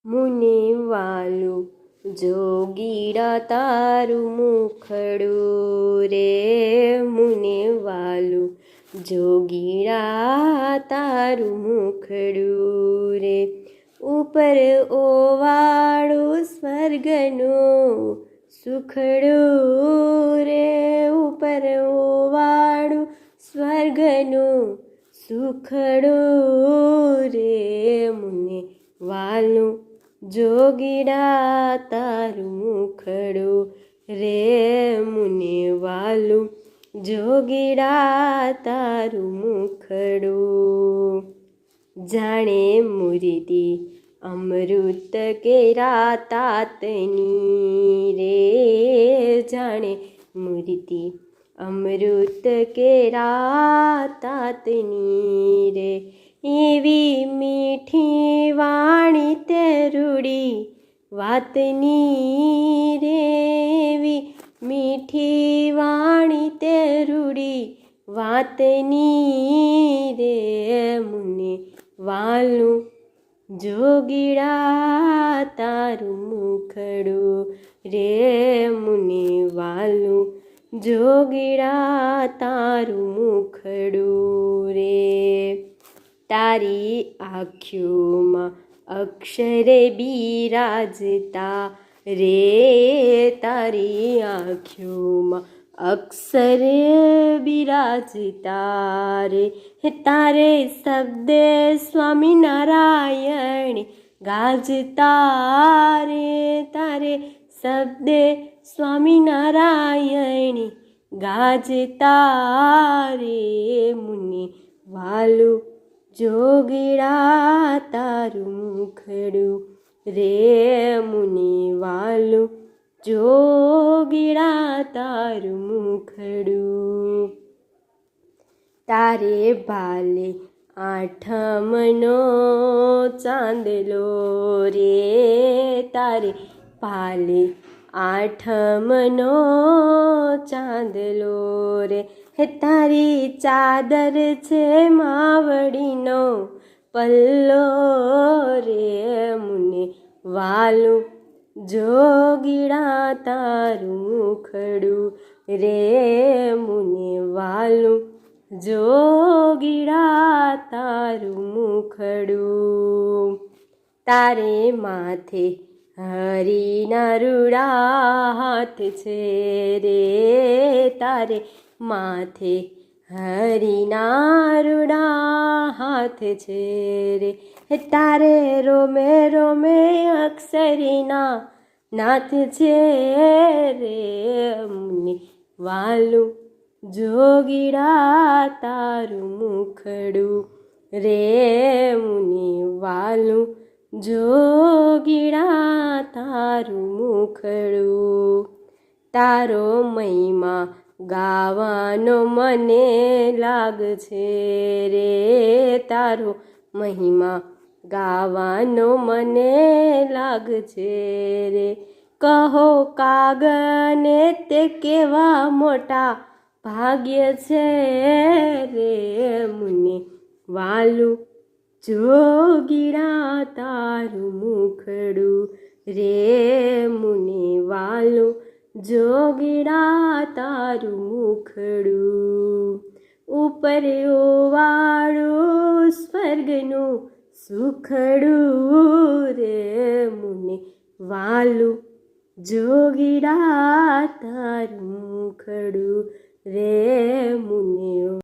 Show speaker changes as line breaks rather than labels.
મુને વાલું જોગીડા તારું મુખડું રે, મુને વાલું જોગીડા તારું મુખડું રે. ઉપર ઓવાળું સ્વર્ગનું સુખડું રે, ઉપર ઓવાળું સ્વર્ગનું સુખડું રે. મુને વાલું જોગીડા તારું મુખડું રે, મુને વાલું જોગીડા તારું મુખડું. જાણે મૂર્તિ અમૃત કેરા તાતની રે, જાણે મૂર્તિ અમૃત કેરા તાતની રે. એવી મીઠી વાણી તે રૂડી વાતની રે, એવી મીઠી વાણી તે રૂડી વાતની રે. મુને વાલું જોગીડા તારું મુખડું રે, મુને વાલું જોગીડા તારું મુખડું રે. તારી આંખોમાં અક્ષરે બિરાજતા રે, તારી આંખોમાં અક્ષરે બિરાજતા રે. તારે શબ્દે સ્વામિનારાયણ ગાજતા રે, તારે શબ્દે સ્વામિનારાયણ ગાજતા રે. મુને વાલું જોગીડા તારું મુખડું રે, મુને વાલું જોગીડા તારું મુખડું. તારે ભાલે આઠમનો ચાંદલો રે, તારે ભાલે આઠમનો ચાંદલો રે. તારી ચાદર છે માવડીનો પલ્લો રે. મુને વાલું જોગીડા તારું મુખડું રે, મુને વાલું જોગીડા તારું મુખડું. તારે માથે હરીના રૂડા હાથ છે રે, તારે માથે હરીના રૂડા હાથ છે રે. તારે રોમે રોમે અક્ષરીના નાથ છે રે. મુને વાલું જોગીડા તારું મુખડું રે, મુને વાલું જોગીડા તારું મુખડું. તારો મહિમા ગાવાનો મને લાગ છે રે, તારો મહિમા ગાવાનો મને લાગ છે રે. કહો કાગને તે કેવા મોટા ભાગ્ય છે રે. મુને વાલું જોગીડા તારું મુખડું રે, મુને વાલું જોગીડા તારું મુખડું. ઉપર ઓવાળું સ્વર્ગનું સુખડું રે, મુને વાલું જોગીડા તારું મુખડું રે. મુને